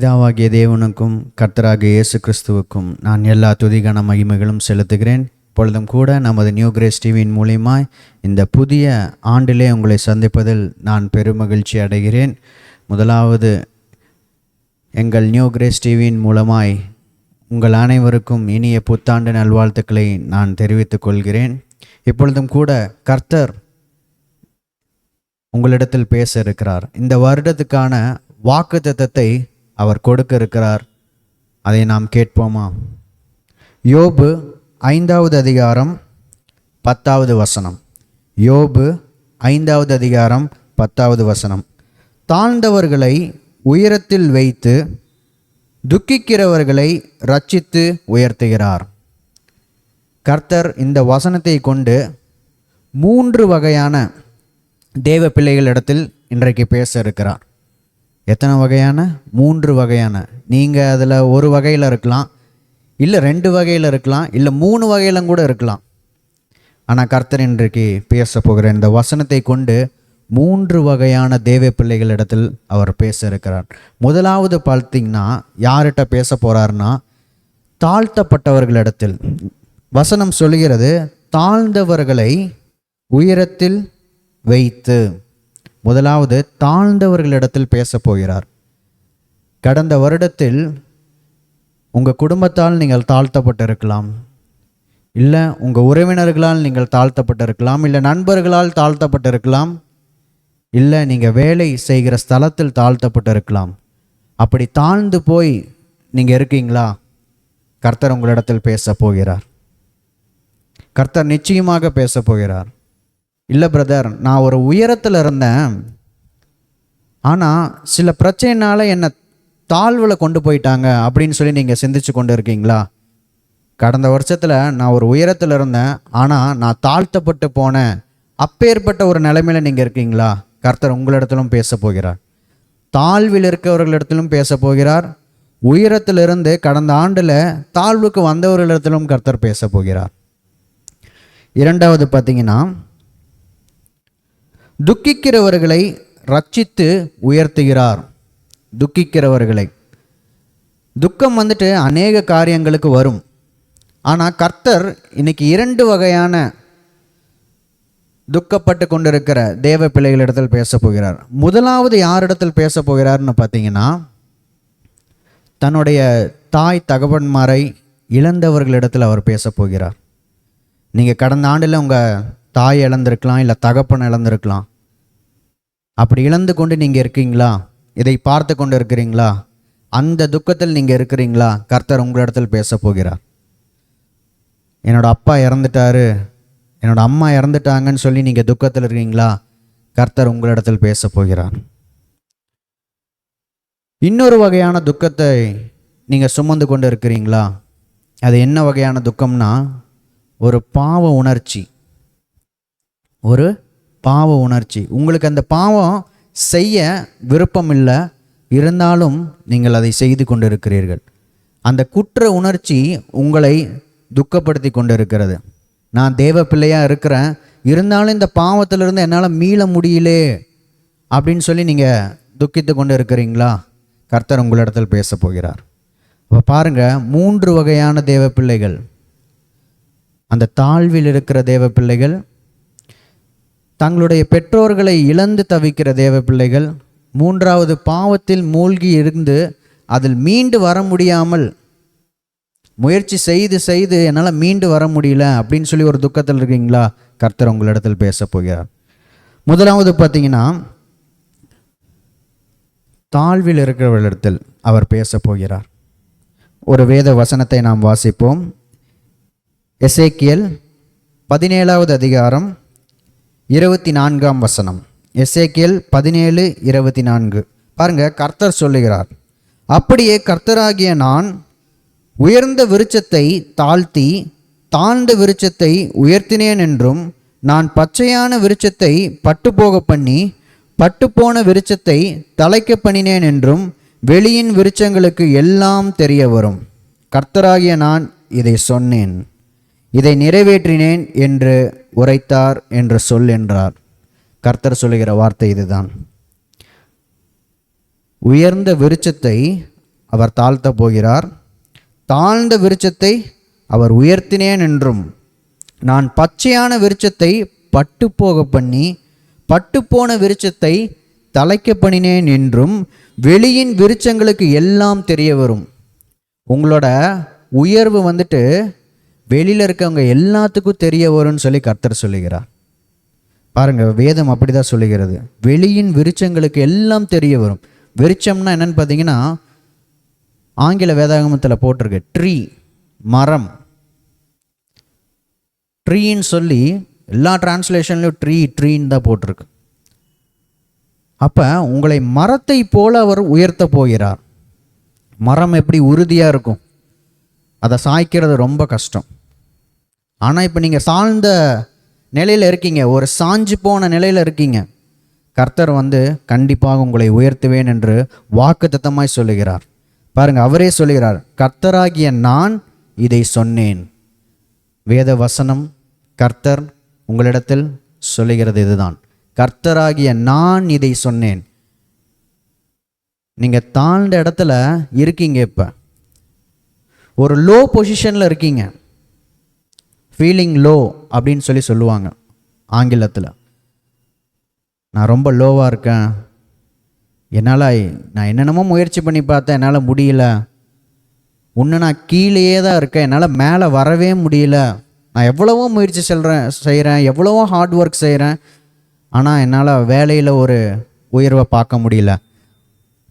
பிதாவாகிய தேவனுக்கும் கர்த்தராகிய இயேசு கிறிஸ்துவுக்கும் நான் எல்லா துதிகன மகிமைகளும் செலுத்துகிறேன். இப்பொழுதும் கூட நமது நியூ கிரேஸ் டிவியின் மூலியமாய் இந்த புதிய ஆண்டிலே உங்களை சந்திப்பதில் நான் பெருமகிழ்ச்சி அடைகிறேன். முதலாவது எங்கள் நியூ கிரேஸ் டிவியின் மூலமாய் உங்கள் அனைவருக்கும் இனிய புத்தாண்டு நல்வாழ்த்துக்களை நான் தெரிவித்துக் கொள்கிறேன். இப்பொழுதும் கூட கர்த்தர் உங்களிடத்தில் பேச இருக்கிறார். இந்த வருடத்துக்கான வாக்குத்தத்தத்தை அவர் கொடுக்க இருக்கிறார். அதை நாம் கேட்போமா? யோபு 5வது அதிகாரம் 10வது வசனம். யோபு 5வது அதிகாரம் 10வது வசனம். தாழ்ந்தவர்களை உயரத்தில் வைத்து துக்கிக்கிறவர்களை இரட்சித்து உயர்த்துகிறார். கர்த்தர் இந்த வசனத்தை கொண்டு 3 வகையான தேவ பிள்ளைகளிடத்தில் இன்றைக்கு பேச இருக்கிறார். எத்தனை வகையான? 3 வகையான. நீங்கள் அதில் ஒரு வகையில் இருக்கலாம், இல்லை 2 வகையில் இருக்கலாம், இல்லை 3 வகையிலும் கூட இருக்கலாம். ஆனால் கர்த்தர் இன்றைக்கு பேச போகிற இந்த வசனத்தை கொண்டு 3 வகையான தேவ பிள்ளைகளிடத்தில் அவர் பேச இருக்கிறார். முதலாவது பார்த்தீங்கன்னா யார்கிட்ட பேச போகிறார்னா தாழ்த்தப்பட்டவர்களிடத்தில். வசனம் சொல்கிறது, தாழ்ந்தவர்களை உயரத்தில் வைத்து. முதலாவது தாழ்ந்தவர்களிடத்தில் பேச போகிறார். கடந்த வருடத்தில் உங்கள் குடும்பத்தால் நீங்கள் தாழ்த்தப்பட்டிருக்கலாம், இல்லை உங்கள் உறவினர்களால் நீங்கள் தாழ்த்தப்பட்டிருக்கலாம், இல்லை நண்பர்களால் தாழ்த்தப்பட்டிருக்கலாம், இல்லை நீங்கள் வேலை செய்கிற ஸ்தலத்தில் தாழ்த்தப்பட்டிருக்கலாம். அப்படி தாழ்ந்து போய் நீங்கள் இருக்கீங்களா? கர்த்தர் உங்களிடத்தில் பேச போகிறார். கர்த்தர் நிச்சயமாக பேச போகிறார். இல்லை பிரதர், நான் ஒரு உயரத்தில் இருந்தேன், ஆனால் சில பிரச்சனைனால என்னை தாழ்வில் கொண்டு போயிட்டாங்க அப்படின்னு சொல்லி நீங்கள் சிந்திச்சு கொண்டு இருக்கீங்களா? கடந்த வருஷத்தில் நான் ஒரு உயரத்தில் இருந்தேன், ஆனால் நான் தாழ்த்தப்பட்டு போனேன், அப்பேற்பட்ட ஒரு நிலைமையில் நீங்கள் இருக்கீங்களா? கர்த்தர் உங்களிடத்திலும் பேச போகிறார். தாழ்வில் இருக்கிறவர்களிடத்திலும் பேச போகிறார். உயரத்திலிருந்து கடந்த ஆண்டில் தாழ்வுக்கு வந்தவர்களிடத்திலும் கர்த்தர் பேச போகிறார். 2வது பார்த்தீங்கன்னா, துக்கிக்கிறவர்களை இரட்சித்து உயர்த்துகிறார். துக்கிக்கிறவர்களை. துக்கம் வந்துட்டு அநேக காரியங்களுக்கு வரும். ஆனால் கர்த்தர் இன்னைக்கு 2 வகையான துக்கப்பட்டு கொண்டிருக்கிற தேவ பிள்ளைகளிடத்தில் பேச போகிறார். முதலாவது யாரிடத்தில் பேச போகிறார்னு பார்த்தீங்கன்னா, தன்னுடைய தாய் தகப்பன்மாரை இழந்தவர்களிடத்தில் அவர் பேச போகிறார். நீங்கள் கடந்த ஆண்டில் உங்கள் தாய் இழந்திருக்கலாம், இல்லை தகப்பன் இழந்திருக்கலாம். அப்படி இழந்து கொண்டு நீங்கள் இருக்கீங்களா? இதை பார்த்து கொண்டு இருக்கிறீங்களா? அந்த துக்கத்தில் நீங்கள் இருக்கிறீங்களா? கர்த்தர் உங்களிடத்தில் பேச போகிறார். என்னோட அப்பா இறந்துட்டாரு, என்னோட அம்மா இறந்துட்டாங்கன்னு சொல்லி நீங்கள் துக்கத்தில் இருக்கீங்களா? கர்த்தர் உங்களிடத்தில் பேச போகிறார். இன்னொரு வகையான துக்கத்தை நீங்கள் சுமந்து கொண்டு இருக்கிறீங்களா? அது என்ன வகையான துக்கம்னா, ஒரு பாவ உணர்ச்சி. ஒரு பாவ உணர்ச்சி. உங்களுக்கு அந்த பாவம் செய்ய விருப்பம் இல்லை, இருந்தாலும் நீங்கள் அதை செய்து கொண்டு இருக்கிறீர்கள். அந்த குற்ற உணர்ச்சி உங்களை துக்கப்படுத்தி கொண்டு இருக்கிறது. நான் தேவ பிள்ளையாக இருக்கிறேன், இருந்தாலும் இந்த பாவத்திலிருந்து என்னால் மீள முடியலே அப்படின்னு சொல்லி நீங்கள் துக்கித்து கொண்டு இருக்கிறீங்களா? கர்த்தர் உங்களிடத்தில் பேச போகிறார். அப்போ பாருங்கள், 3 வகையான தேவ பிள்ளைகள். அந்த தாழ்வில் இருக்கிற தேவ பிள்ளைகள், தங்களுடைய பெற்றோர்களை இழந்து தவிக்கிற தேவ பிள்ளைகள், 3வது பாவத்தில் மூழ்கி இருந்து அதில் மீண்டு வர முடியாமல் முயற்சி செய்து செய்து என்னால் மீண்டு வர முடியல அப்படின்னு சொல்லி ஒரு துக்கத்தில் இருக்கீங்களா? கர்த்தர் உங்களிடத்தில் பேச போகிறார். முதலாவது பார்த்தீங்கன்னா, தாழ்வில் இருக்கிறவர்களிடத்தில் அவர் பேச போகிறார். ஒரு வேத வசனத்தை நாம் வாசிப்போம். எசேக்கியேல் 17வது அதிகாரம் 24ஆம் வசனம். எசேக்கியேல் 17:24. பாருங்க, கர்த்தர் சொல்லுகிறார், அப்படியே கர்த்தராகிய நான் உயர்ந்த விருட்சத்தை தாழ்த்தி தாழ்ந்த விருட்சத்தை உயர்த்தினேன் என்றும், நான் பச்சையான விருட்சத்தை பட்டுப்போக பண்ணி பட்டுப்போன விருட்சத்தை தழைக்க பண்ணினேன் என்றும் வெளியின் விருட்சங்களுக்கு எல்லாம் தெரிய வரும். கர்த்தராகிய நான் இதை சொன்னேன், இதை நிறைவேற்றினேன் என்று உரைத்தார் என்று சொல் என்றார். கர்த்தர் சொல்லுகிற வார்த்தை இதுதான். உயர்ந்த விருட்சத்தை அவர் தாழ்த்த போகிறார். தாழ்ந்த விருட்சத்தை அவர் உயர்த்தினேன் என்றும், நான் பச்சையான விருட்சத்தை பட்டுப்போக பண்ணி பட்டுப்போன விருட்சத்தை தலைக்க பண்ணினேன் என்றும் வெளியின் விருட்சங்களுக்கு எல்லாம் தெரிய வரும். உங்களோட உயர்வு வந்துட்டு வெளியில் இருக்கவங்க எல்லாத்துக்கும் தெரிய வரும்னு சொல்லி கர்த்தர் சொல்லுகிறார். பாருங்கள், வேதம் அப்படி தான் சொல்லுகிறது. வெளியின் விருட்சங்களுக்கு எல்லாம் தெரிய வரும். விருட்சம்னா என்னென்னு பார்த்தீங்கன்னா, ஆங்கில வேதாகமத்தில் போட்டிருக்கு ட்ரீ, மரம். ட்ரீன்னு சொல்லி எல்லா டிரான்ஸ்லேஷன்லையும் ட்ரீன்னு தான் போட்டிருக்கு. அப்போ உங்களை மரத்தை போல அவர் உயர்த்த போகிறார். மரம் எப்படி உறுதியாக இருக்கும், அதை சாய்க்கிறது ரொம்ப கஷ்டம். ஆனால் இப்போ நீங்கள் சாழ்ந்த நிலையில் இருக்கீங்க, ஒரு சாஞ்சு போன நிலையில் இருக்கீங்க. கர்த்தர் வந்து கண்டிப்பாக உங்களை உயர்த்துவேன் என்று வாக்குத்தத்தமாய் சொல்லுகிறார். பாருங்கள், அவரே சொல்லுகிறார், கர்த்தராகிய நான் இதை சொன்னேன். வேத வசனம் கர்த்தர் உங்களிடத்தில் சொல்லுகிறது இதுதான், கர்த்தராகிய நான் இதை சொன்னேன். நீங்கள் தாழ்ந்த இடத்துல இருக்கீங்க, இப்போ ஒரு லோ பொசிஷனில் இருக்கீங்க. ஃபீலிங் லோ அப்படின்னு சொல்லி சொல்லுவாங்க ஆங்கிலத்தில். நான் ரொம்ப லோவாக இருக்கேன், நான் என்னென்னமோ முயற்சி பண்ணி பார்த்தேன், என்னால் முடியல. இன்னும் நான் கீழேயே தான் இருக்கேன், என்னால் மேலே வரவே முடியல. நான் எவ்வளவோ முயற்சி செய்கிறேன், எவ்வளவோ ஹார்ட் ஒர்க் செய்கிறேன், ஆனால் என்னால் வேலையில் ஒரு உயர்வை பார்க்க முடியல.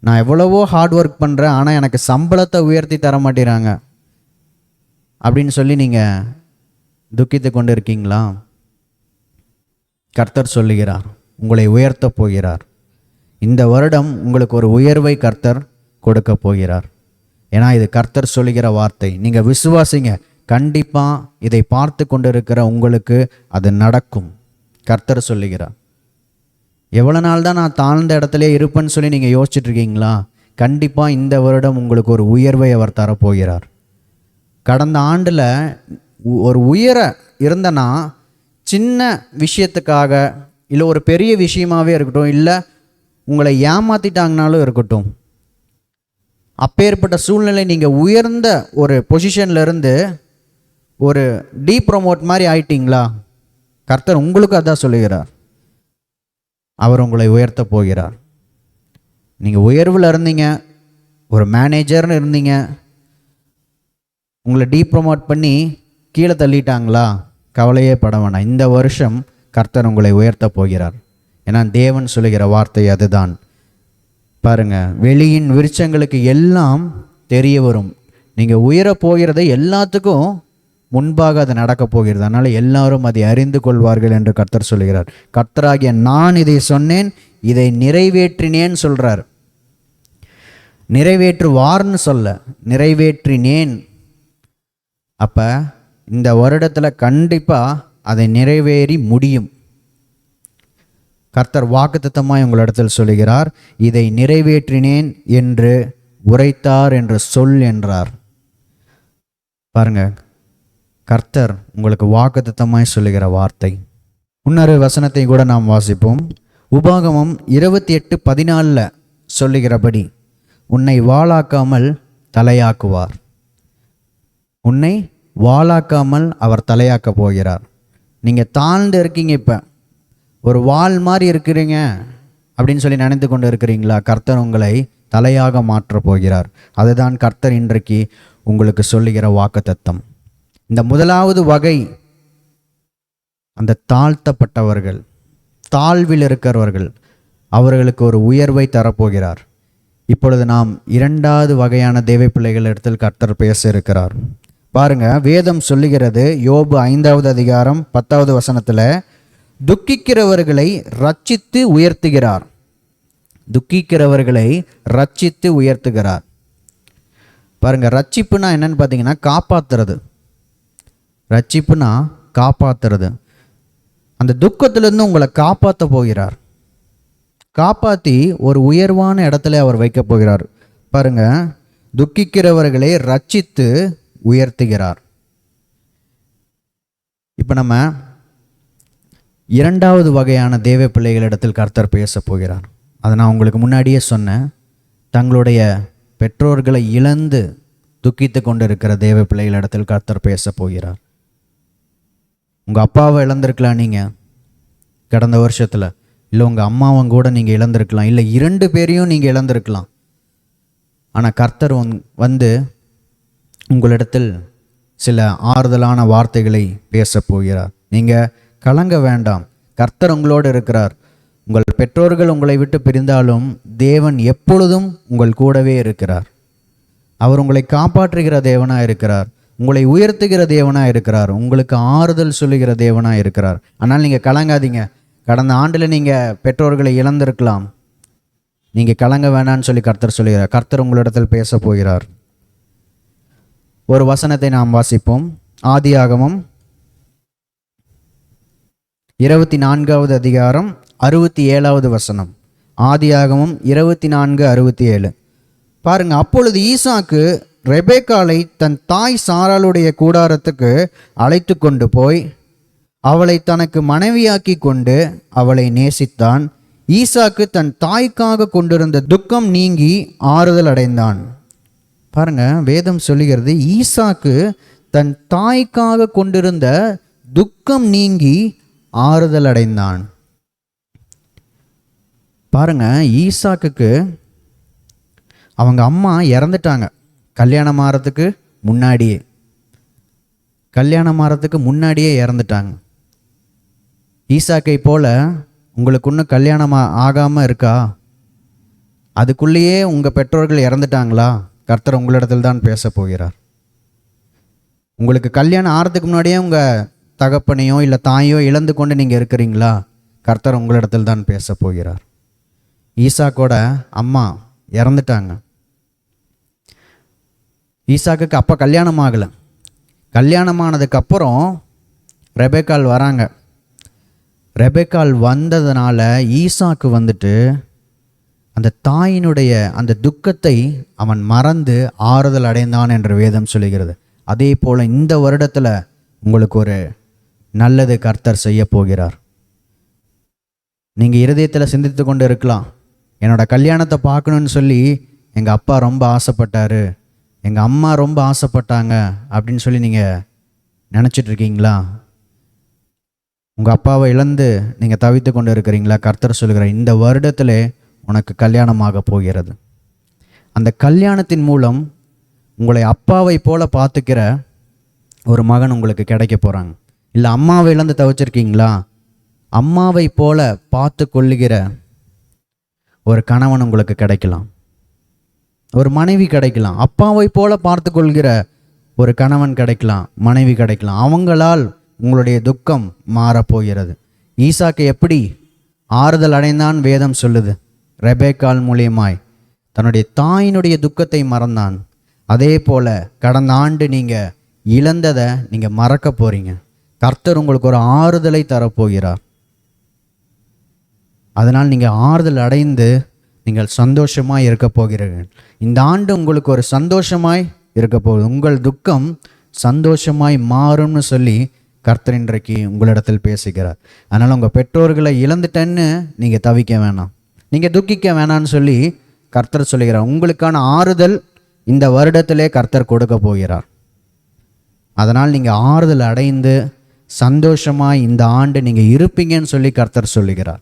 நான் எவ்வளவோ ஹார்ட் ஒர்க் பண்ணுறேன், ஆனால் எனக்கு சம்பளத்தை உயர்த்தி தர மாட்டேறாங்க அப்படின்னு சொல்லி நீங்கள் துக்கித்து கொண்டு இருக்கீங்களா? கர்த்தர் சொல்லுகிறார், உங்களை உயர்த்த போகிறார். இந்த வருடம் உங்களுக்கு ஒரு உயர்வை கர்த்தர் கொடுக்க போகிறார். ஏன்னா இது கர்த்தர் சொல்லுகிற வார்த்தை. நீங்கள் விசுவாசிங்க, கண்டிப்பாக இதை பார்த்து கொண்டு இருக்கிற உங்களுக்கு அது நடக்கும். கர்த்தர் சொல்லுகிறார். எவ்வளோ நாள் தான் நான் தாழ்ந்த இடத்துல இருப்பேன்னு சொல்லி நீங்கள் யோசிச்சுட்டு இருக்கீங்களா? கண்டிப்பாக இந்த வருடம் உங்களுக்கு ஒரு உயர்வை அவர் தரப்போகிறார். கடந்த ஆண்டில் ஒரு உயர இருந்தனா சின்ன விஷயத்துக்காக, இல்லை ஒரு பெரிய விஷயமாகவே இருக்கட்டும், இல்லை உங்களை ஏமாற்றிட்டாங்கனாலும் இருக்கட்டும், அப்பேற்பட்ட சூழ்நிலை நீங்கள் உயர்ந்த ஒரு பொசிஷன்லேருந்து ஒரு டீப்ரமோட் மாதிரி ஆயிட்டீங்களா? கர்த்தர் உங்களுக்கு அதான் சொல்லுகிறார், அவர் உங்களை உயர்த்த போகிறார். நீங்கள் உயர்வில் இருந்தீங்க, ஒரு மேனேஜர்னு இருந்தீங்க, உங்களை டீப்ரமோட் பண்ணி கீழே தள்ளிட்டாங்களா? கவலையே பட வேணாம். இந்த வருஷம் கர்த்தர் உங்களை உயர்த்த போகிறார். ஏன்னா தேவன் சொல்லுகிற வார்த்தை அதுதான். பாருங்கள், வெளியின் விருட்சங்களுக்கு எல்லாம் தெரிய வரும். நீங்கள் உயர போகிறதை எல்லாத்துக்கும் முன்பாக அது நடக்கப் போகிறது. அதனால் எல்லாரும் அதை அறிந்து கொள்வார்கள் என்று கர்த்தர் சொல்கிறார். கர்த்தராகிய நான் இதை சொன்னேன், இதை நிறைவேற்றினேன் சொல்கிறார். நிறைவேற்றுவார்னு சொல்ல, நிறைவேற்றினேன். அப்போ இந்த வருடத்தில் கண்டிப்பாக அதை நிறைவேறி முடியும். கர்த்தர் வாக்குத்தத்தமாய் உங்களிடத்தில் சொல்லுகிறார், இதை நிறைவேற்றினேன் என்று உரைத்தார் என்று சொல் என்றார். பாருங்க, கர்த்தர் உங்களுக்கு வாக்குத்தத்தமாய் சொல்லுகிற வார்த்தை. இன்னொரு வசனத்தை கூட நாம் வாசிப்போம். உபாகமம் 28:14 சொல்லுகிறபடி, உன்னை வாளாக்காமல் தலையாக்குவார். உன்னை வாளாக்காமல் அவர் தலையாக்க போகிறார். நீங்கள் தாழ்ந்து இருக்கீங்க, இப்போ ஒரு வாள் மாதிரி இருக்கிறீங்க அப்படின்னு சொல்லி நினைத்து கொண்டு இருக்கிறீங்களா? கர்த்தர் உங்களை தலையாக மாற்றப் போகிறார். அதுதான் கர்த்தர் இன்றைக்கு உங்களுக்கு சொல்லுகிற வாக்குத்தத்தம். இந்த முதலாவது வகை, அந்த தாழ்த்தப்பட்டவர்கள், தாழ்வில் இருக்கிறவர்கள், அவர்களுக்கு ஒரு உயர்வை தரப்போகிறார். இப்பொழுது நாம் இரண்டாவது வகையான தேவ பிள்ளைகள் இடத்தில் கர்த்தர் பேச இருக்கிறார். பாருங்க, வேதம் சொல்லுகிறது, யோபு 5வது அதிகாரம் 10வது வசனத்தில், துக்கிக்கிறவர்களை ரட்சித்து உயர்த்துகிறார். துக்கிக்கிறவர்களை ரட்சித்து உயர்த்துகிறார். பாருங்க, ரட்சிப்புனா என்னன்னு பார்த்தீங்கன்னா காப்பாற்றுறது. ரட்சிப்புனா காப்பாற்றுறது. அந்த துக்கத்திலிருந்து உங்களை காப்பாற்ற போகிறார். காப்பாற்றி ஒரு உயர்வான இடத்துல அவர் வைக்க போகிறார். பாருங்க, துக்கிக்கிறவர்களை ரட்சித்து உயர்த்துகிறார். இப்போ நம்ம இரண்டாவது வகையான தேவ பிள்ளைகளிடத்தில் கர்த்தர் பேச போகிறார். அதை நான் உங்களுக்கு முன்னாடியே சொன்னேன். தங்களுடைய பெற்றோர்களை இழந்து துக்கித்து கொண்டிருக்கிற தேவ பிள்ளைகளிடத்தில் கர்த்தர் பேச போகிறார். உங்கள் அப்பாவை இழந்திருக்கலாம் நீங்கள் கடந்த வருஷத்தில், இல்லை உங்கள் அம்மாவும் கூட நீங்கள் இழந்திருக்கலாம், இல்லை 2 பேரையும் நீங்கள் இழந்திருக்கலாம். ஆனால் கர்த்தர் வந்து உங்களிடத்தில் சில ஆறுதலான வார்த்தைகளை பேச போகிறார். நீங்கள் கலங்க வேண்டாம், கர்த்தர் உங்களோடு இருக்கிறார். உங்கள் பெற்றோர்கள் உங்களை விட்டு பிரிந்தாலும் தேவன் எப்பொழுதும் உங்கள் கூடவே இருக்கிறார். அவர் உங்களை காப்பாற்றுகிற தேவனாக இருக்கிறார், உங்களை உயர்த்துகிற தேவனாக இருக்கிறார், உங்களுக்கு ஆறுதல் சொல்லுகிற தேவனாக இருக்கிறார். ஆனால் நீங்கள் கலங்காதீங்க. கடந்த ஆண்டில் நீங்கள் பெற்றோர்களை இழந்திருக்கலாம், நீங்கள் கலங்க வேண்டான்னு சொல்லி கர்த்தர் சொல்லுகிறார். கர்த்தர் உங்களிடத்தில் பேச போகிறார். ஒரு வசனத்தை நாம் வாசிப்போம். ஆதியாகமம் 24வது அதிகாரம் 67வது வசனம். ஆதியாகமம் 24:67. பாருங்க, அப்பொழுது ஈசாக்கு ரெபேக்காளை தன் தாய் சாராளுடைய கூடாரத்துக்கு அழைத்து கொண்டு போய் அவளை தனக்கு மனைவியாக்கி கொண்டு அவளை நேசித்தான். ஈசாக்கு தன் தாய்க்காக கொண்டிருந்த துக்கம் நீங்கி ஆறுதல் அடைந்தான். பாருங்க, வேதம் சொல்லுகிறது ஈசாக்கு தன் தாய்க்காக கொண்டிருந்த துக்கம் நீங்கி ஆறுதல் அடைந்தான். பாருங்க, ஈசாக்குக்கு அவங்க அம்மா இறந்துட்டாங்க கல்யாணம் ஆகிறதுக்கு முன்னாடியே இறந்துட்டாங்க. ஈசாக்கை போல உங்களுக்கு இன்னும் கல்யாணம் ஆகாமல் இருக்கா? அதுக்குள்ளேயே உங்கள் பெற்றோர்கள் இறந்துட்டாங்களா? கர்த்தர் உங்களிடத்தில் தான் பேச போகிறார். உங்களுக்கு கல்யாணம் ஆகிறதுக்கு முன்னாடியே உங்கள் தகப்பனையோ இல்லை தாயோ இழந்து கொண்டு நீங்கள் இருக்கிறீங்களா? கர்த்தர் உங்களிடத்தில் தான் பேச போகிறார். ஈசாக்கோட அம்மா இறந்துட்டாங்க. ஈசாக்குக்கு அப்போ கல்யாணம் ஆகலை. கல்யாணமானதுக்கப்புறம் ரெபேக்காள் வராங்க. ரெபேக்காள் வந்ததுனால ஈசாக்கு வந்துட்டு அந்த தாயினுடைய அந்த துக்கத்தை அவன் மறந்து ஆறுதல் அடைந்தான் என்று வேதம் சொல்லுகிறது. அதே போல் இந்த வருடத்தில் உங்களுக்கு ஒரு நல்லது கர்த்தர் செய்ய போகிறார். நீங்கள் இருதயத்தில் சிந்தித்து கொண்டு இருக்கலாம், என்னோட கல்யாணத்தை பார்க்கணுன்னு சொல்லி எங்கள் அப்பா ரொம்ப ஆசைப்பட்டார், எங்கள் அம்மா ரொம்ப ஆசைப்பட்டாங்க அப்படின்னு சொல்லி நீங்கள் நினச்சிட்ருக்கீங்களா? உங்கள் அப்பாவை இழந்து நீங்கள் தவித்து கொண்டு இருக்கிறீங்களா? கர்த்தர் சொல்கிற இந்த வருடத்திலே உனக்கு கல்யாணமாக போகிறது. அந்த கல்யாணத்தின் மூலம் உங்களை அப்பாவை போல பார்த்துக்கிற ஒரு மகன் உங்களுக்கு கிடைக்க போகிறாங்க. இல்லை அம்மாவை இழந்து தவிச்சிருக்கீங்களா? அம்மாவை போல பார்த்து கொள்ளுகிற ஒரு கணவன் உங்களுக்கு கிடைக்கலாம், ஒரு மனைவி கிடைக்கலாம். அப்பாவை போல பார்த்து கொள்கிற ஒரு கணவன் கிடைக்கலாம், மனைவி கிடைக்கலாம். அவங்களால் உங்களுடைய துக்கம் மாறப்போகிறது. ஈசாக்கு எப்படி ஆறுதல் அடைந்தான் வேதம் சொல்லுது. ரெபேக்காள் மூலியமாய் தன்னுடைய தாயினுடைய துக்கத்தை மறந்தான். அதே போல கடந்த ஆண்டு நீங்கள் இழந்ததை நீங்கள் மறக்க போகிறீங்க. கர்த்தர் உங்களுக்கு ஒரு ஆறுதலை தரப்போகிறார். அதனால் நீங்கள் ஆறுதல் அடைந்து நீங்கள் சந்தோஷமாய் இருக்க போகிறீர்கள். இந்த ஆண்டு உங்களுக்கு ஒரு சந்தோஷமாய் இருக்க போகுது. உங்கள் துக்கம் சந்தோஷமாய் மாறும்னு சொல்லி கர்த்தர் இன்றைக்கு உங்களிடத்தில் பேசுகிறார். அதனால் உங்கள் பெற்றோர்களை இழந்துட்டேன்னு நீங்கள் தவிக்க வேணாம், நீங்கள் துக்கிக்க வேணான்னு சொல்லி கர்த்தர் சொல்லுகிறார். உங்களுக்கான ஆறுதல் இந்த வருடத்திலே கர்த்தர் கொடுக்க போகிறார். அதனால் நீங்கள் ஆறுதல் அடைந்து சந்தோஷமாய் இந்த ஆண்டு நீங்கள் இருப்பீங்கன்னு சொல்லி கர்த்தர் சொல்லுகிறார்.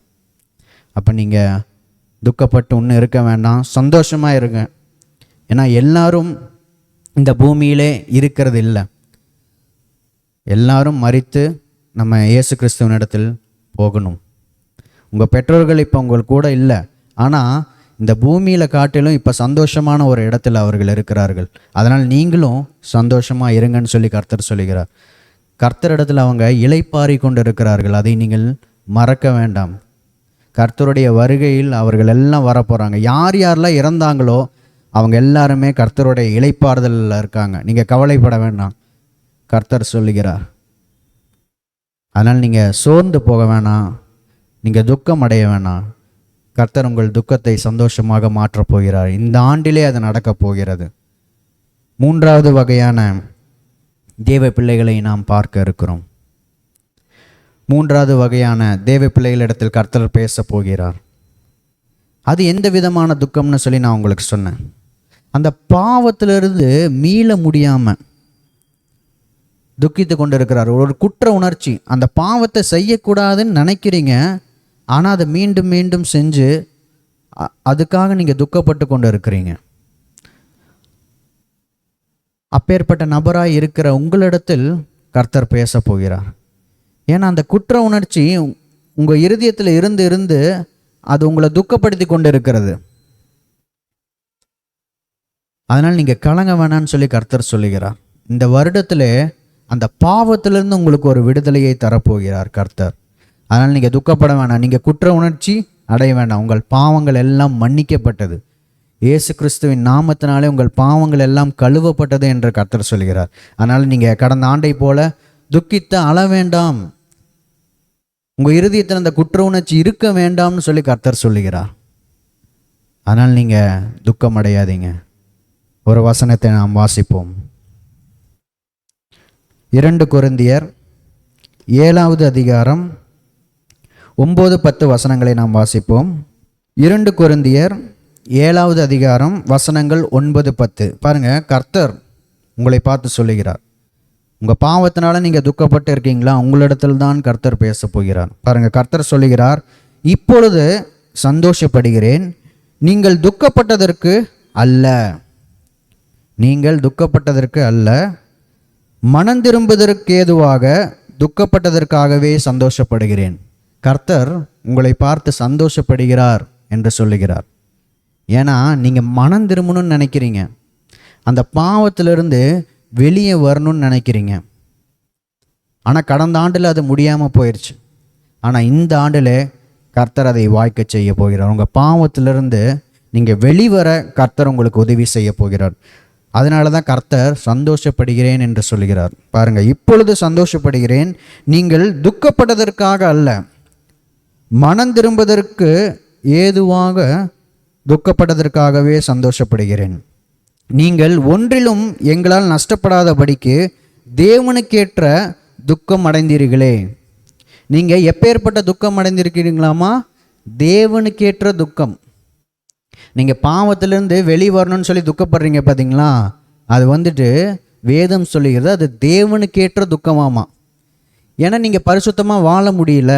அப்போ நீங்கள் துக்கப்பட்டு ஒன்றும் இருக்க வேண்டாம், சந்தோஷமாக இருங்க. ஏன்னா எல்லாரும் இந்த பூமியிலே இருக்கிறது இல்லை. எல்லாரும் மரித்து நம்ம இயேசு கிறிஸ்துவனிடத்தில் போகணும். உங்கள் பெற்றோர்கள் இப்போ உங்களுக்கு கூட இல்லை, ஆனால் இந்த பூமியில் காட்டிலும் இப்போ சந்தோஷமான ஒரு இடத்துல அவர்கள் இருக்கிறார்கள். அதனால் நீங்களும் சந்தோஷமாக இருங்கன்னு சொல்லி கர்த்தர் சொல்லுகிறார். கர்த்தரிடத்தில் அவங்க இளைப்பாரி கொண்டு இருக்கிறார்கள், அதை நீங்கள் மறக்க வேண்டாம். கர்த்தருடைய வருகையில் அவர்கள் எல்லாம் வரப்போகிறாங்க. யார் யாரெல்லாம் இறந்தாங்களோ அவங்க எல்லாருமே கர்த்தருடைய இளைப்பாறுதலில் இருக்காங்க. நீங்கள் கவலைப்பட வேண்டாம், கர்த்தர் சொல்லுகிறார். அதனால் நீங்கள் சோர்ந்து போக வேணாம், நீங்கள் துக்கம் அடைய வேணாம். கர்த்தர் உங்கள் துக்கத்தை சந்தோஷமாக மாற்றப் போகிறார். இந்த ஆண்டிலே அது நடக்கப் போகிறது. 3வது வகையான தேவ பிள்ளைகளை நாம் பார்க்க இருக்கிறோம். 3வது வகையான தேவ பிள்ளைகளிடத்தில் கர்த்தர் பேச போகிறார். அது எந்த விதமான துக்கம்னு சொல்லி நான் உங்களுக்கு சொன்னேன். அந்த பாவத்திலிருந்து மீள முடியாமல் துக்கித்து கொண்டு இருக்கிறார். ஒரு குற்ற உணர்ச்சி, அந்த பாவத்தை செய்யக்கூடாதுன்னு நினைக்கிறீங்க, ஆனால் அதை மீண்டும் மீண்டும் செஞ்சு அதுக்காக நீங்கள் துக்கப்பட்டு கொண்டு இருக்கிறீங்க. அப்பேற்பட்ட நபராய் இருக்கிற உங்களிடத்தில் கர்த்தர் பேச போகிறார். ஏன்னா அந்த குற்ற உணர்ச்சி உங்கள் இருதயத்தில் இருந்து இருந்து அது உங்களை துக்கப்படுத்தி கொண்டு இருக்கிறது. அதனால் நீங்கள் கலங்க வேணான்னு சொல்லி கர்த்தர் சொல்லுகிறார். இந்த வருடத்தில் அந்த பாவத்திலிருந்து உங்களுக்கு ஒரு விடுதலையை தரப்போகிறார் கர்த்தர். அதனால் நீங்கள் துக்கப்பட வேணாம், நீங்கள் குற்ற உணர்ச்சி அடைய வேண்டாம். உங்கள் பாவங்கள் எல்லாம் மன்னிக்கப்பட்டது. இயேசு கிறிஸ்துவின் நாமத்தினாலே உங்கள் பாவங்கள் எல்லாம் கழுவப்பட்டது என்று கர்த்தர் சொல்கிறார். அதனால் நீங்கள் கடந்த ஆண்டை போல துக்கித்து அழ வேண்டாம், உங்கள் இருதயத்தில் அந்த குற்ற உணர்ச்சி இருக்க வேண்டாம்னு சொல்லி கர்த்தர் சொல்லுகிறார். அதனால் நீங்கள் துக்கம் அடையாதீங்க. ஒரு வசனத்தை நாம் வாசிப்போம். 2 கொரிந்தியர் 7வது அதிகாரம் 9-10 வசனங்களை நாம் வாசிப்போம். 2 கொரிந்தியர் 7வது அதிகாரம் வசனங்கள் 9-10. பாருங்கள், கர்த்தர் உங்களை பார்த்து சொல்லுகிறார். உங்கள் பாவத்தினால நீங்கள் துக்கப்பட்டு இருக்கீங்களா? உங்களிடத்தில் தான் கர்த்தர் பேச போகிறார். பாருங்கள், கர்த்தர் சொல்லுகிறார், இப்பொழுது சந்தோஷப்படுகிறேன், நீங்கள் துக்கப்பட்டதற்கு அல்ல. நீங்கள் துக்கப்பட்டதற்கு அல்ல, மனம் திரும்புவதற்கு ஏதுவாக துக்கப்பட்டதற்காகவே சந்தோஷப்படுகிறேன். கர்த்தர் உங்களை பார்த்து சந்தோஷப்படுகிறார் என்று சொல்லுகிறார். ஏன்னா நீங்கள் மனம் திரும்பணும்னு நினைக்கிறீங்க, அந்த பாவத்திலிருந்து வெளியே வரணும்னு நினைக்கிறீங்க. ஆனால் கடந்த ஆண்டில் அது முடியாமல் போயிடுச்சு. ஆனால் இந்த ஆண்டில் கர்த்தர் அதை வாய்க்க செய்ய போகிறார். உங்கள் பாவத்திலிருந்து நீங்கள் வெளிவர கர்த்தர் உங்களுக்கு உதவி செய்ய போகிறார். அதனால தான் கர்த்தர் சந்தோஷப்படுகிறேன் என்று சொல்கிறார். பாருங்கள், இப்பொழுது சந்தோஷப்படுகிறேன், நீங்கள் துக்கப்பட்டதற்காக அல்ல, மனம் திரும்புவதற்கு ஏதுவாக துக்கப்பட்டதற்காகவே சந்தோஷப்படுகிறேன். நீங்கள் ஒன்றிலும் எங்களால் நஷ்டப்படாதபடிக்கு தேவனுக்கேற்ற துக்கம் அடைந்தீர்களே. நீங்கள் எப்பேற்பட்ட துக்கம் அடைந்திருக்கிறீங்களாமா? தேவனுக்கேற்ற துக்கம். நீங்கள் பாவத்திலேருந்து வெளிவரணும்னு சொல்லி துக்கப்படுறீங்க பார்த்தீங்களா? அது வந்துட்டு வேதம் சொல்லுகிறது, அது தேவனுக்கேற்ற துக்கமாமா. ஏன்னா நீங்கள் பரிசுத்தமாக வாழ முடியல,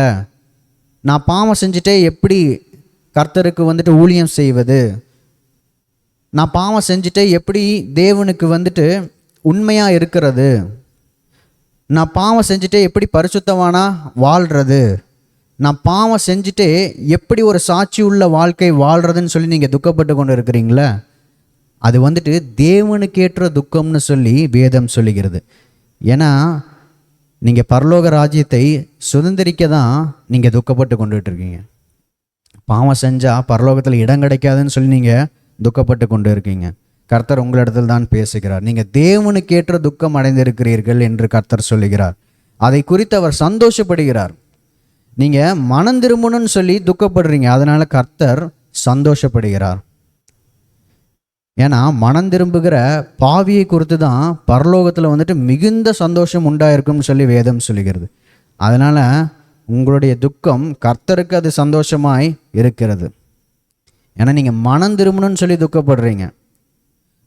நான் பாவம் செஞ்சுட்டே எப்படி கர்த்தருக்கு வந்துட்டு ஊழியம் செய்வது, நான் பாவம் செஞ்சுட்டே எப்படி தேவனுக்கு வந்துட்டு உண்மையாக இருக்கிறது, நான் பாவம் செஞ்சுட்டே எப்படி பரிசுத்தமானா வாழ்கிறது, நான் பாவம் செஞ்சுட்டே எப்படி ஒரு சாட்சி உள்ள வாழ்க்கை வாழ்கிறதுன்னு சொல்லி நீங்கள் துக்கப்பட்டு கொண்டு இருக்கிறீங்களே, அது வந்துட்டு தேவனுக்கேற்ற துக்கம்னு சொல்லி வேதம் சொல்லுகிறது. ஏன்னா நீங்கள் பரலோக ராஜ்யத்தை சுதந்திரிக்க தான் நீங்கள் துக்கப்பட்டு கொண்டுட்டு இருக்கீங்க. பாவம் செஞ்சால் பரலோகத்தில் இடம் கிடைக்காதுன்னு சொல்லி நீங்கள் துக்கப்பட்டு கொண்டு இருக்கீங்க. கர்த்தர் உங்களிடத்தில் தான் பேசுகிறார். நீங்கள் தேவனுக்கேற்ற துக்கம் அடைந்திருக்கிறீர்கள் என்று கர்த்தர் சொல்லுகிறார். அதை குறித்து அவர் சந்தோஷப்படுகிறார். நீங்கள் மனம் திரும்பணும்னு சொல்லி துக்கப்படுறீங்க, அதனால் கர்த்தர் சந்தோஷப்படுகிறார். ஏன்னா மனம் திரும்புகிற பாவியை குறித்து தான் பரலோகத்தில் வந்துட்டு மிகுந்த சந்தோஷம் உண்டாயிருக்கும்னு சொல்லி வேதம் சொல்லுகிறது. அதனால் உங்களுடைய துக்கம் கர்த்தருக்கு அது சந்தோஷமாய் இருக்கிறது. ஏன்னா நீங்கள் மனம் திரும்பணும்னு சொல்லி துக்கப்படுறீங்க.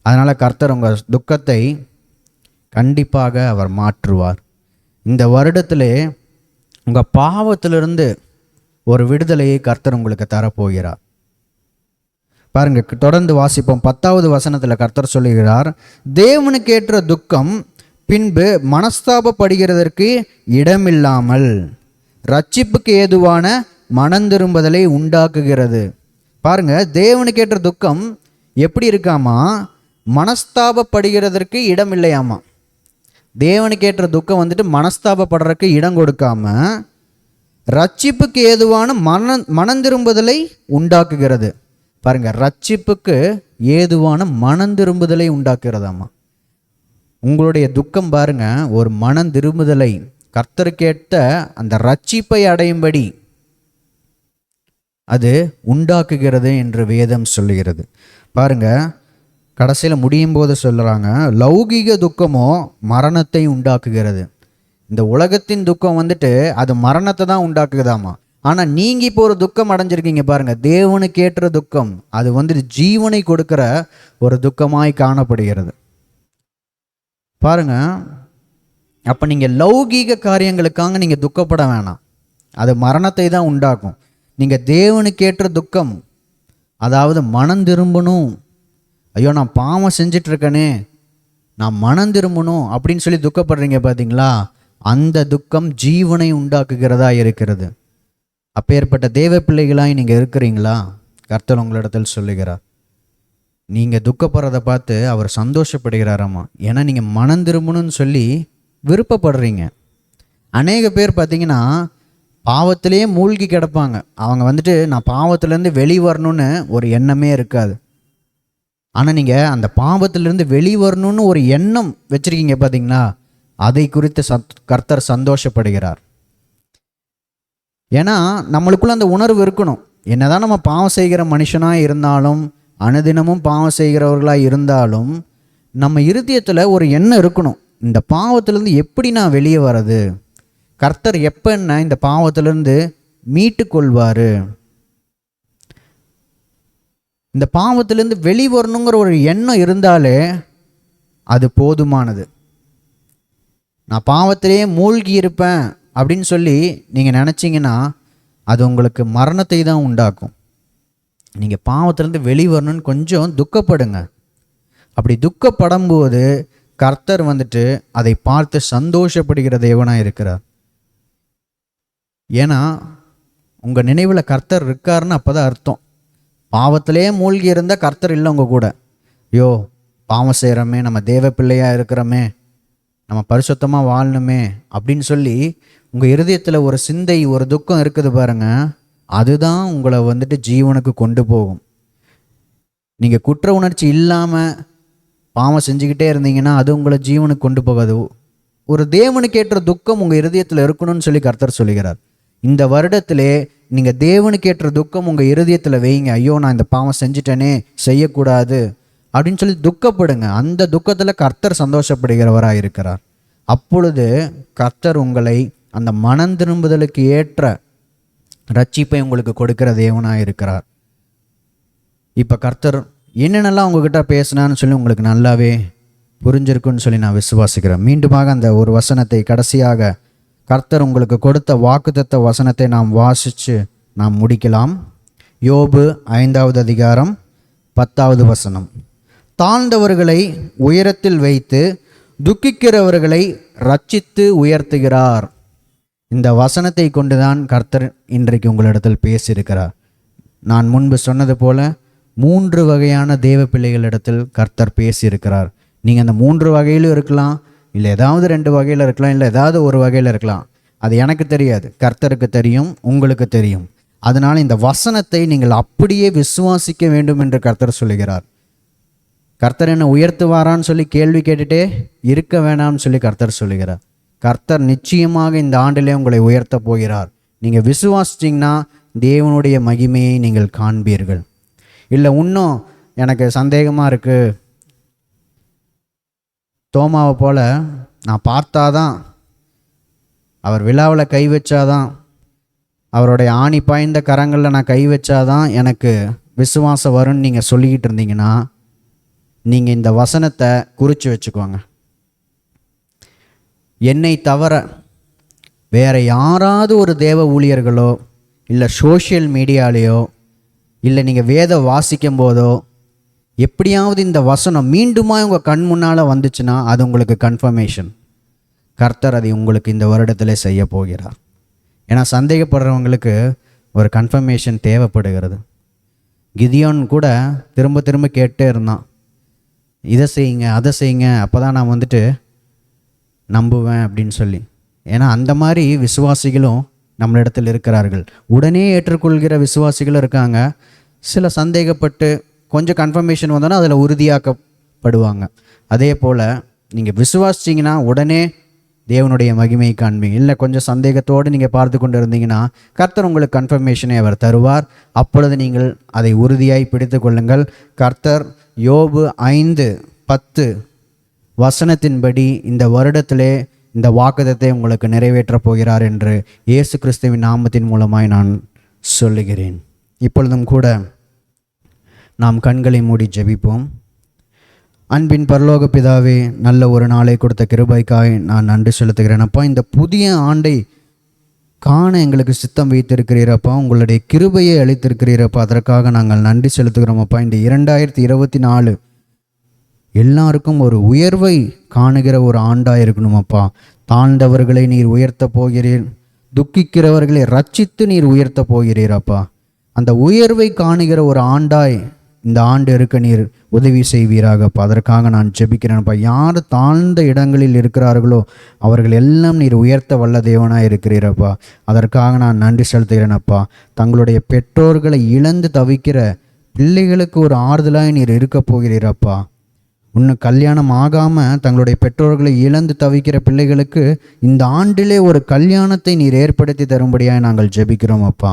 அதனால் கர்த்தர் உங்கள் துக்கத்தை கண்டிப்பாக அவர் மாற்றுவார். இந்த வருடத்திலே உங்கள் பாவத்திலிருந்து ஒரு விடுதலையை கர்த்தர் உங்களுக்கு தரப்போகிறார். பாருங்க, தொடர்ந்து வாசிப்போம். 10வது வசனத்தில் கர்த்தர் சொல்லுகிறார், தேவனுக்கேற்ற துக்கம் பின்பு மனஸ்தாபப்படுகிறதற்கு இடமில்லாமல் ரட்சிப்புக்கு ஏதுவான மனந்திரும்புதலை உண்டாக்குகிறது. பாருங்க, தேவனுக்கேற்ற துக்கம் எப்படி இருக்காமா? மனஸ்தாபப்படுகிறதற்கு இடம் இல்லையாமா. தேவனுக்கேற்ற துக்கம் வந்துட்டு மனஸ்தாபப்படுறதுக்கு இடம் கொடுக்காம ரட்சிப்புக்கு ஏதுவான மனந்திரும்புதலை உண்டாக்குகிறது. பாருங்க, ரட்சிப்புக்கு ஏதுவான மனந்திரும்புதலை உண்டாக்குறதாமா. உங்களுடைய துக்கம் பாருங்க, ஒரு மனந்திரும்புதலை கர்த்தருக்கேற்ற அந்த ரட்சிப்பை அடையும்படி அது உண்டாக்குகிறது என்று வேதம் சொல்லுகிறது. பாருங்க, கடைசியில் முடியும் போது சொல்கிறாங்க, லௌகீக துக்கமோ மரணத்தை உண்டாக்குகிறது. இந்த உலகத்தின் துக்கம் வந்துட்டு அது மரணத்தை தான் உண்டாக்குதாமா. ஆனால் நீங்கள் இப்போ ஒரு துக்கம் அடைஞ்சிருக்கீங்க பாருங்கள், தேவனுக்கு ஏற்ற துக்கம். அது வந்துட்டு ஜீவனை கொடுக்கிற ஒரு துக்கமாய் காணப்படுகிறது. பாருங்க, அப்போ நீங்கள் லௌகீக காரியங்களுக்காக நீங்கள் துக்கப்பட வேணாம், அது மரணத்தை தான் உண்டாக்கும். நீங்கள் தேவனுக்கேற்ற துக்கம், அதாவது மனம் திரும்பணும், ஐயோ நான் பாவம் செஞ்சிட்ருக்கனே, நான் மனம் திரும்பணும் அப்படின்னு சொல்லி துக்கப்படுறீங்க பார்த்தீங்களா, அந்த துக்கம் ஜீவனை உண்டாக்குகிறதா இருக்கிறது. அப்பேற்பட்ட தேவ பிள்ளைகளாய் நீங்கள் இருக்கிறீங்களா? கர்த்தர் உங்களிடத்தில் சொல்லுகிறார், நீங்கள் துக்கப்படுறதை பார்த்து அவர் சந்தோஷப்படுகிறாராம்மா. ஏன்னா நீங்கள் மனம் திரும்பணும்னு சொல்லி விருப்பப்படுறீங்க. அநேக பேர் பார்த்தீங்கன்னா பாவத்திலேயே மூழ்கி கிடப்பாங்க. அவங்க வந்துட்டு நான் பாவத்திலேருந்து வெளிவரணும்னு ஒரு எண்ணமே இருக்காது. ஆனால் நீங்கள் அந்த பாவத்திலிருந்து வெளிவரணும்னு ஒரு எண்ணம் வச்சுருக்கீங்க பார்த்தீங்களா, அதை குறித்து கர்த்தர் சந்தோஷப்படுகிறார். ஏன்னா நம்மளுக்குள்ள அந்த உணர்வு இருக்கணும். என்னதான் நம்ம பாவம் செய்கிற மனுஷனாக இருந்தாலும், அனுதினமும் பாவம் செய்கிறவர்களாக இருந்தாலும், நம்ம இருதயத்தில் ஒரு எண்ணம் இருக்கணும், இந்த பாவத்திலேருந்து எப்படி நான் வெளியே வர்றது, கர்த்தர் எப்போ என்ன இந்த பாவத்திலேருந்து மீட்டு கொள்வார், இந்த பாவத்திலேருந்து வெளிவரணுங்கிற ஒரு எண்ணம் இருந்தாலே அது போதுமானது. நான் பாவத்திலேயே மூழ்கி இருப்பேன் அப்படின்னு சொல்லி நீங்கள் நினச்சிங்கன்னா அது உங்களுக்கு மரணத்தை தான் உண்டாக்கும். நீங்கள் பாவத்திலேருந்து வெளிவரணும்னு கொஞ்சம் துக்கப்படுங்க. அப்படி துக்கப்படும் கர்த்தர் வந்துட்டு அதை பார்த்து சந்தோஷப்படுகிற தேவனாக இருக்கிறார். ஏன்னா உங்கள் நினைவில் கர்த்தர் இருக்காருன்னு அப்போ தான் அர்த்தம். பாவத்திலே மூழ்கி இருந்தால் கர்த்தர் இல்லை உங்கள் கூட. ஐயோ பாவம் செய்கிறோமே, நம்ம தேவ பிள்ளையாக இருக்கிறோமே, நம்ம பரிசுத்தமாக வாழணுமே அப்படின்னு சொல்லி உங்கள் இருதயத்தில் ஒரு சிந்தை, ஒரு துக்கம் இருக்குது பாருங்க, அதுதான் உங்களை வந்துட்டு ஜீவனுக்கு கொண்டு போகும். நீங்கள் குற்ற உணர்ச்சி இல்லாமல் பாவம் செஞ்சுக்கிட்டே இருந்தீங்கன்னா அது உங்களை ஜீவனுக்கு கொண்டு போகாது. ஒரு தேவனுக்கு ஏற்ற துக்கம் உங்கள் இருதயத்தில் இருக்கணும்னு சொல்லி கர்த்தர் சொல்லுகிறார். இந்த வருடத்திலே நீங்கள் தேவனுக்கு ஏற்ற துக்கம் உங்கள் இருதயத்தில் வைங்க. ஐயோ நான் இந்த பாவம் செஞ்சிட்டேனே, செய்யக்கூடாது அப்படின்னு சொல்லி துக்கப்படுங்க. அந்த துக்கத்தில் கர்த்தர் சந்தோஷப்படுகிறவராக இருக்கிறார். அப்பொழுது கர்த்தர் உங்களை அந்த மனம் திரும்புதலுக்கு ஏற்ற ரட்சிப்பை உங்களுக்கு கொடுக்கிற தேவனாக இருக்கிறார். இப்போ கர்த்தர் என்னென்னலாம் உங்ககிட்ட பேசினான்னு சொல்லி உங்களுக்கு நல்லாவே புரிஞ்சிருக்குன்னு சொல்லி நான் விசுவாசிக்கிறேன். மீண்டுமாக அந்த ஒரு வசனத்தை கடைசியாக கர்த்தர் உங்களுக்கு கொடுத்த வாக்குத்தத்த வசனத்தை நாம் வாசித்து நாம் முடிக்கலாம். யோபு 5வது அதிகாரம் 10வது வசனம். தாழ்ந்தவர்களை உயரத்தில் வைத்து துக்கிக்கிறவர்களை ரட்சித்து உயர்த்துகிறார். இந்த வசனத்தை கொண்டுதான் கர்த்தர் இன்றைக்கு உங்களிடத்தில் பேசியிருக்கிறார். நான் முன்பு சொன்னது போல 3 வகையான தேவ பிள்ளைகளிடத்தில் கர்த்தர் பேசியிருக்கிறார். நீங்கள் அந்த 3 வகையிலும் இருக்கலாம், இல்லை ஏதாவது 2 வகையில் இருக்கலாம், இல்லை ஏதாவது ஒரு வகையில் இருக்கலாம். அது எனக்கு தெரியாது, கர்த்தருக்கு தெரியும், உங்களுக்கு தெரியும். அதனால் இந்த வசனத்தை நீங்கள் அப்படியே விசுவாசிக்க வேண்டும் என்று கர்த்தர் சொல்லுகிறார். கர்த்தர் என்ன உயர்த்துவாரான்னு சொல்லி கேள்வி கேட்டுட்டே இருக்க வேணாம்னு சொல்லி கர்த்தர் சொல்லுகிறார். கர்த்தர் நிச்சயமாக இந்த ஆண்டிலே உங்களை உயர்த்த போகிறார். நீங்கள் விசுவாசிச்சிங்கன்னா தேவனுடைய மகிமையை நீங்கள் காண்பீர்கள். இல்லை இன்னும் எனக்கு சந்தேகமாக இருக்குது, தோமாவை போல் நான் பார்த்தாதான், அவர் விழாவில் கை வச்சாதான், அவருடைய ஆணி பாய்ந்த கரங்களில் நான் கை வச்சாதான் எனக்கு விசுவாசம் வரும்னு நீங்கள் சொல்லிக்கிட்டு இருந்தீங்கன்னா நீங்கள் இந்த வசனத்தை குறித்து வச்சுக்கோங்க. என்னை தவிர வேறு யாராவது ஒரு தேவ ஊழியர்களோ, இல்லை சோஷியல் மீடியாலேயோ, இல்லை நீங்கள் வேத வாசிக்கும் போதோ எப்படியாவது இந்த வசனம் மீண்டுமா உங்கள் கண் முன்னால் வந்துச்சுன்னா அது உங்களுக்கு கன்ஃபர்மேஷன். கர்த்தர் அதை உங்களுக்கு இந்த வருடத்தில் செய்ய போகிறார். ஏன்னா சந்தேகப்படுறவங்களுக்கு ஒரு கன்ஃபர்மேஷன் தேவைப்படுகிறது. கிதியோன் கூட திரும்ப திரும்ப கேட்டே இருந்தான், இதை செய்யுங்க அதை செய்யுங்க, அப்போ தான் நான் வந்துட்டு நம்புவேன் அப்படின்னு சொல்லி. ஏன்னா அந்த மாதிரி விசுவாசிகளும் நம்மளிடத்தில் இருக்கிறார்கள். உடனே ஏற்றுக்கொள்கிற விசுவாசிகளும் இருக்காங்க. சில சந்தேகப்பட்டு கொஞ்சம் கன்ஃபர்மேஷன் வந்தோன்னா அதில் உறுதியாக்கப்படுவாங்க. அதே போல் நீங்கள் விசுவாசிச்சிங்கன்னா உடனே தேவனுடைய மகிமையை காண்பீங்க. இல்லை கொஞ்சம் சந்தேகத்தோடு நீங்கள் பார்த்து கொண்டு இருந்தீங்கன்னா கர்த்தர் உங்களுக்கு கன்ஃபர்மேஷனை அவர் தருவார். அப்பொழுது நீங்கள் அதை உறுதியாய் பிடித்து கொள்ளுங்கள். கர்த்தர் யோபு 5:10 வசனத்தின்படி இந்த வருடத்திலே இந்த வாக்குத்தத்தை உங்களுக்கு நிறைவேற்றப் போகிறார் என்று இயேசு கிறிஸ்துவின் நாமத்தின் மூலமாய் நான் சொல்லுகிறேன். இப்பொழுதும் கூட நாம் கண்களை மூடி ஜெபிப்போம். அன்பின் பரலோக பிதாவே, நல்ல ஒரு நாளை கொடுத்த கிருபைக்காய் நான் நன்றி செலுத்துகிறேன் அப்பா. இந்த புதிய ஆண்டை காண எங்களுக்கு சித்தம் வைத்திருக்கிறீரப்பா. உங்களுடைய கிருபையை அளித்திருக்கிறீரப்பா. அதற்காக நாங்கள் நன்றி செலுத்துகிறோம் அப்பா. இந்த 2024 எல்லாருக்கும் ஒரு உயர்வை காணுகிற ஒரு ஆண்டாக இருக்கணும் அப்பா. தாழ்ந்தவர்களை நீர் உயர்த்த போகிறீர், துக்கிக்கிறவர்களை ரட்சித்து நீர் உயர்த்த போகிறீரப்பா. அந்த உயர்வை காணுகிற ஒரு ஆண்டாய் இந்த ஆண்டு இருக்க நீர் உதவி செய்வீராகப்பா. அதற்காக நான் ஜெபிக்கிறேன்ப்பா. யார் தாழ்ந்த இடங்களில் இருக்கிறார்களோ அவர்கள் எல்லாம் நீர் உயர்த்த வல்ல தேவனாக இருக்கிறீரப்பா. அதற்காக நான் நன்றி செலுத்துகிறேனப்பா. தங்களுடைய பெற்றோர்களை இழந்து தவிக்கிற பிள்ளைகளுக்கு ஒரு ஆறுதலாய் நீர் இருக்க போகிறீரப்பா. இன்னும் கல்யாணம் ஆகாமல் தங்களுடைய பெற்றோர்களை இழந்து தவிக்கிற பிள்ளைகளுக்கு இந்த ஆண்டிலே ஒரு கல்யாணத்தை நீர் ஏற்படுத்தி தரும்படியாக நாங்கள் ஜெபிக்கிறோம் அப்பா.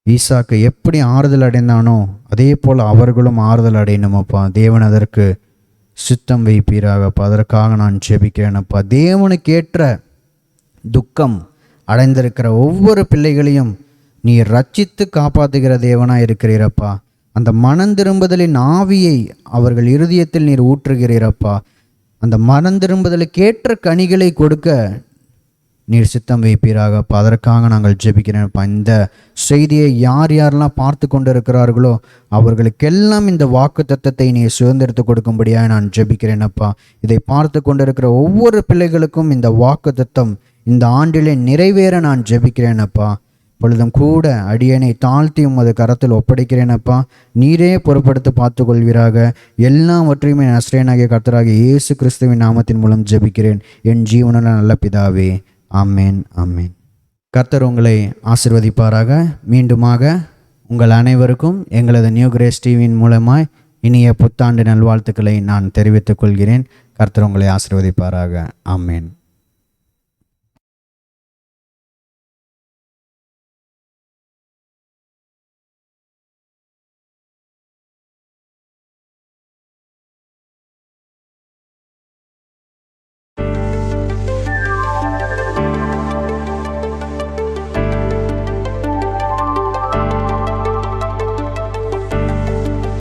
ஈசாக்கு எப்படி ஆறுதல் அடைந்தானோ அதே போல் அவர்களும் ஆறுதல் அடையணுமப்பா. தேவன் அதற்கு சித்தம் வைப்பீராகப்பா. அதற்காக நான் ஜெபிக்கிறேனப்பா. தேவனுக்கேற்ற துக்கம் அடைந்திருக்கிற ஒவ்வொரு பிள்ளைகளையும் நீ ரட்சித்து காப்பாற்றுகிற தேவனாக இருக்கிறீரப்பா. அந்த மனந்திரும்புதலின் ஆவியை அவர்கள் இருதயத்தில் நீர் ஊற்றுகிறீரப்பா. அந்த மனந்திரும்புதலுக்கேற்ற கனிகளை கொடுக்க நீர் சித்தம் வைப்பீராகப்பா. அதற்காக நாங்கள் ஜெபிக்கிறேன்ப்பா. இந்த செய்தியை யார் யாரெல்லாம் பார்த்து கொண்டு இருக்கிறார்களோ அவர்களுக்கெல்லாம் இந்த வாக்கு தத்தத்தை நீர் சுதந்திரத்து கொடுக்கும்படியாக நான் ஜெபிக்கிறேனப்பா. இதை பார்த்து கொண்டு இருக்கிற ஒவ்வொரு பிள்ளைகளுக்கும் இந்த வாக்கு தத்தம் இந்த ஆண்டிலே நிறைவேற நான் ஜெபிக்கிறேனப்பா. பொழுதும் கூட அடியனை தாழ்த்தி உமது கரத்தில் ஒப்படைக்கிறேனப்பா. நீரே பொறுப்படுத்தி பார்த்து கொள்வீராக. எல்லாவற்றையுமே நஸ்ரேயனாகிய கர்த்தராகிய இயேசு கிறிஸ்துவின் நாமத்தின் மூலம் ஜெபிக்கிறேன் என் ஜீவனுள்ள நல்ல பிதாவே. ஆமேன், ஆமேன். கர்த்தர் உங்களை ஆசீர்வதிப்பாராக. மீண்டுமாக உங்கள் அனைவருக்கும் எங்களது நியூ கிரேஸ் டிவியின் மூலமாய் இனிய புத்தாண்டு நல்வாழ்த்துக்களை நான் தெரிவித்துக் கொள்கிறேன். கர்த்தர் உங்களை ஆசீர்வதிப்பாராக. ஆமேன்.